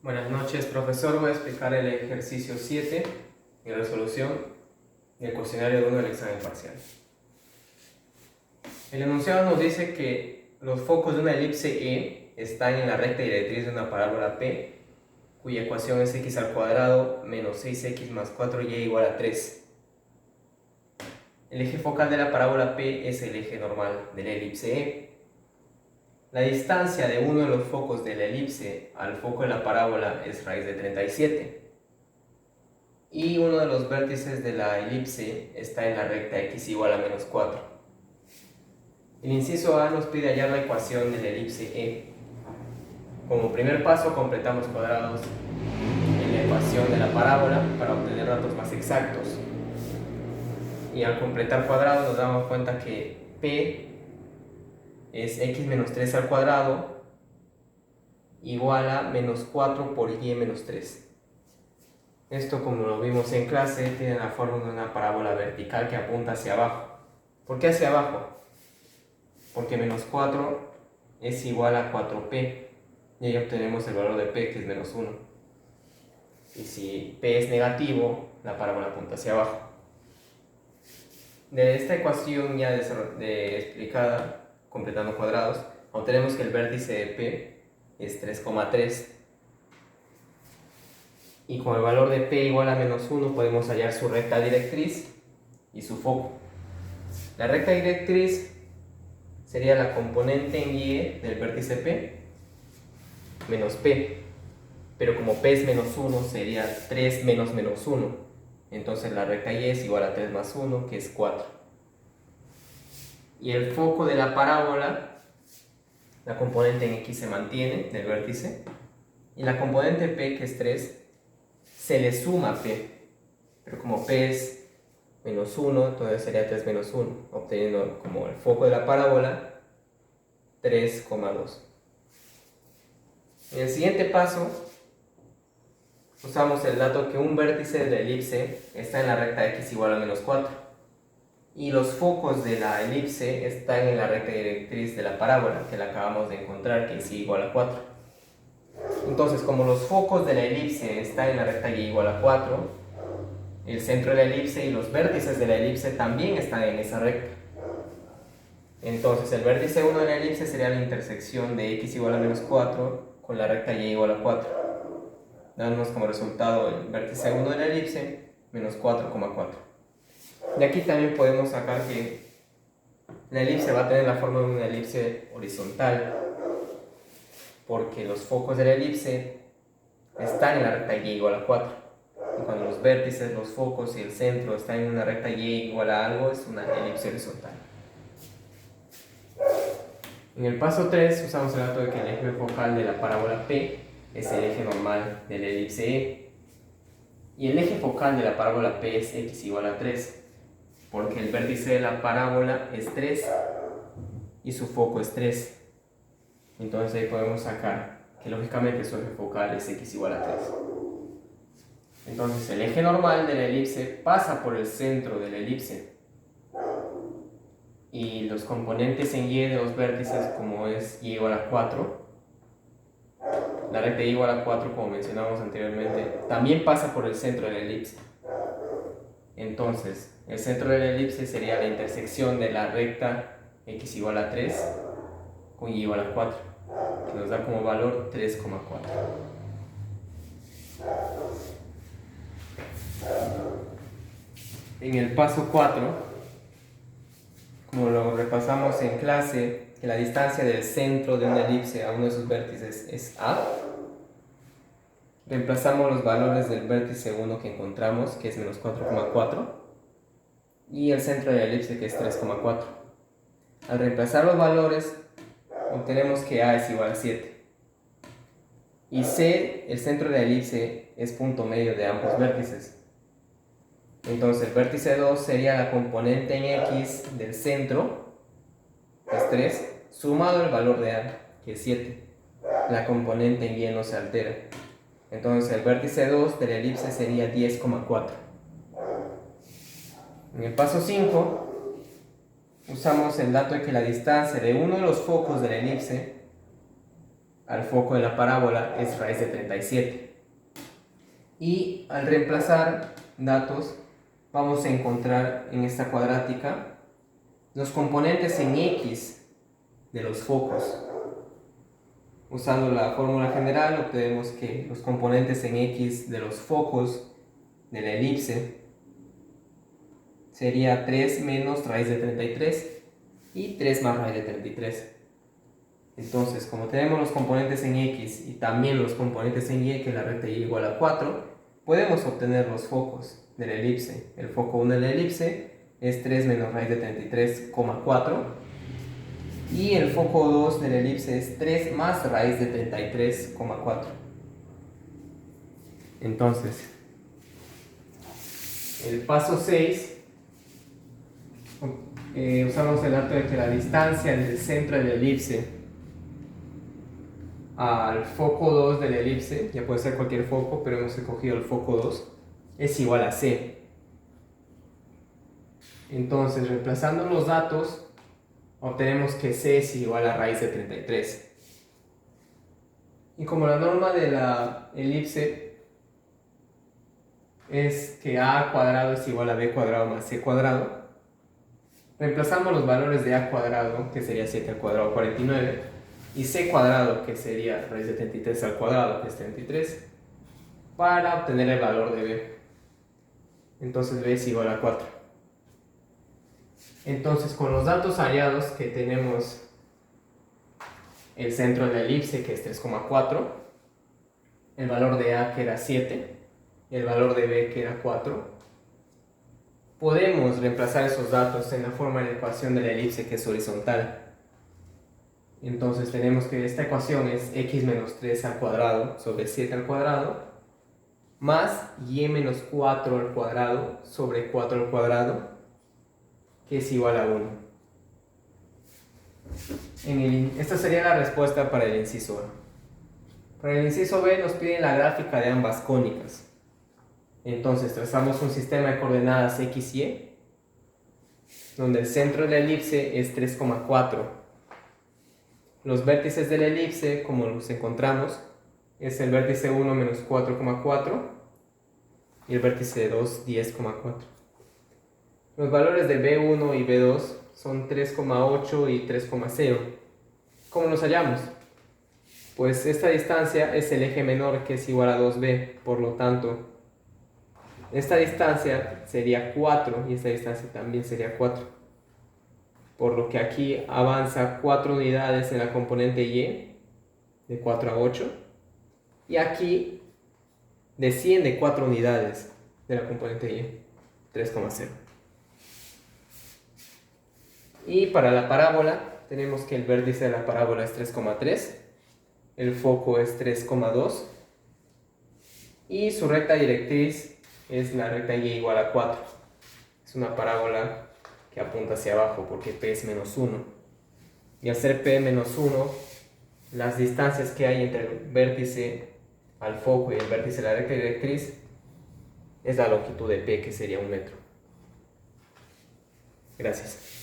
Buenas noches, profesor. Voy a explicar el ejercicio 7 y resolución del cuestionario 1 del examen parcial. El enunciado nos dice que los focos de una elipse E están en la recta directriz de una parábola P, cuya ecuación es x al cuadrado menos 6x más 4y igual a 3. El eje focal de la parábola P es el eje normal de la elipse E. La distancia de uno de los focos de la elipse al foco de la parábola es raíz de 37. Y uno de los vértices de la elipse está en la recta x igual a menos 4. El inciso A nos pide hallar la ecuación de la elipse E. Como primer paso completamos cuadrados en la ecuación de la parábola para obtener datos más exactos. Y al completar cuadrados nos damos cuenta que P es x menos 3 al cuadrado igual a menos 4 por y menos 3. Esto, como lo vimos en clase, tiene la forma de una parábola vertical que apunta hacia abajo. ¿Por qué hacia abajo? Porque menos 4 es igual a 4p y ahí obtenemos el valor de p, que es menos 1. Y si p es negativo, la parábola apunta hacia abajo. De esta ecuación ya explicada, completando cuadrados, obtenemos que el vértice de P es 3,3 y con el valor de P igual a menos 1 podemos hallar su recta directriz y su foco. La recta directriz sería la componente en Y del vértice P menos P, pero como P es menos 1 sería 3 menos menos 1, entonces la recta Y es igual a 3 más 1, que es 4. Y el foco de la parábola, la componente en X se mantiene del vértice, y la componente P, que es 3, se le suma P, pero como P es menos 1, entonces sería 3 menos 1, obteniendo como el foco de la parábola 3,2. En el siguiente paso usamos el dato que un vértice de la elipse está en la recta X igual a menos 4. Y los focos de la elipse están en la recta directriz de la parábola, que la acabamos de encontrar, que es y igual a 4. Entonces, como los focos de la elipse están en la recta y igual a 4, el centro de la elipse y los vértices de la elipse también están en esa recta. Entonces, el vértice 1 de la elipse sería la intersección de x igual a menos 4 con la recta y igual a 4, dándonos como resultado el vértice 1 de la elipse menos 4,4. De aquí también podemos sacar que la elipse va a tener la forma de una elipse horizontal, porque los focos de la elipse están en la recta y igual a 4. Y cuando los vértices, los focos y el centro están en una recta y igual a algo, es una elipse horizontal. En el paso 3 usamos el dato de que el eje focal de la parábola P es el eje normal de la elipse E. Y el eje focal de la parábola P es x igual a 3. Porque el vértice de la parábola es 3 y su foco es 3. Entonces ahí podemos sacar que lógicamente su eje focal es x igual a 3. Entonces el eje normal de la elipse pasa por el centro de la elipse. Y los componentes en y de los vértices, como es y igual a 4, la recta y igual a 4, como mencionamos anteriormente, también pasa por el centro de la elipse. Entonces, el centro de la elipse sería la intersección de la recta x igual a 3 con y igual a 4, que nos da como valor 3,4. En el paso 4, como lo repasamos en clase, que la distancia del centro de una elipse a uno de sus vértices es A, reemplazamos los valores del vértice 1 que encontramos, que es menos 4,4, y el centro de la elipse, que es 3,4. Al reemplazar los valores, obtenemos que A es igual a 7. Y C, el centro de la elipse, es punto medio de ambos vértices. Entonces el vértice 2 sería la componente en X del centro, que es 3, sumado el valor de A, que es 7. La componente en Y no se altera. Entonces el vértice 2 de la elipse sería 10,4. En el paso 5 usamos el dato de que la distancia de uno de los focos de la elipse al foco de la parábola es raíz de 37. Y al reemplazar datos, vamos a encontrar en esta cuadrática los componentes en X de los focos. Usando la fórmula general obtenemos que los componentes en X de los focos de la elipse sería 3 menos raíz de 33 y 3 más raíz de 33. Entonces, como tenemos los componentes en X y también los componentes en Y, que la recta Y igual a 4, podemos obtener los focos de la elipse. El foco 1 de la elipse es 3 menos raíz de 33,4 y el foco 2 de la elipse es 3 más raíz de 33,4. Entonces, el paso 6, usamos el dato de que la distancia del centro de la elipse al foco 2 de la elipse, ya puede ser cualquier foco, pero hemos escogido el foco 2, es igual a c. Entonces, reemplazando los datos, obtenemos que c es igual a raíz de 33. Y como la norma de la elipse es que a cuadrado es igual a b cuadrado más c cuadrado, reemplazamos los valores de a cuadrado, que sería 7 al cuadrado 49, y c cuadrado, que sería raíz de 33 al cuadrado, que es 33, para obtener el valor de b. Entonces b es igual a 4. Entonces, con los datos hallados, que tenemos el centro de la elipse, que es 3,4, el valor de a, que era 7, y el valor de b, que era 4, podemos reemplazar esos datos en la forma de la ecuación de la elipse, que es horizontal. Entonces tenemos que esta ecuación es x menos 3 al cuadrado sobre 7 al cuadrado más y menos 4 al cuadrado sobre 4 al cuadrado, que es igual a 1. Esta sería la respuesta para el inciso A. Para el inciso B nos piden la gráfica de ambas cónicas. Entonces trazamos un sistema de coordenadas x y y, donde el centro de la elipse es 3,4. Los vértices de la elipse, como los encontramos, es el vértice 1 menos 4,4 y el vértice 2, 10,4. Los valores de B1 y B2 son 3,8 y 3,0. ¿Cómo los hallamos? Pues esta distancia es el eje menor, que es igual a 2b, por lo tanto, esta distancia sería 4 y esta distancia también sería 4. Por lo que aquí avanza 4 unidades en la componente y, de 4 a 8, y aquí desciende 4 unidades de la componente y, 3,0. Y para la parábola tenemos que el vértice de la parábola es 3,3, el foco es 3,2 y su recta directriz es la recta y igual a 4. Es una parábola que apunta hacia abajo porque p es menos 1. Y al ser p menos 1, las distancias que hay entre el vértice al foco y el vértice de la recta directriz es la longitud de p, que sería 1 metro. Gracias.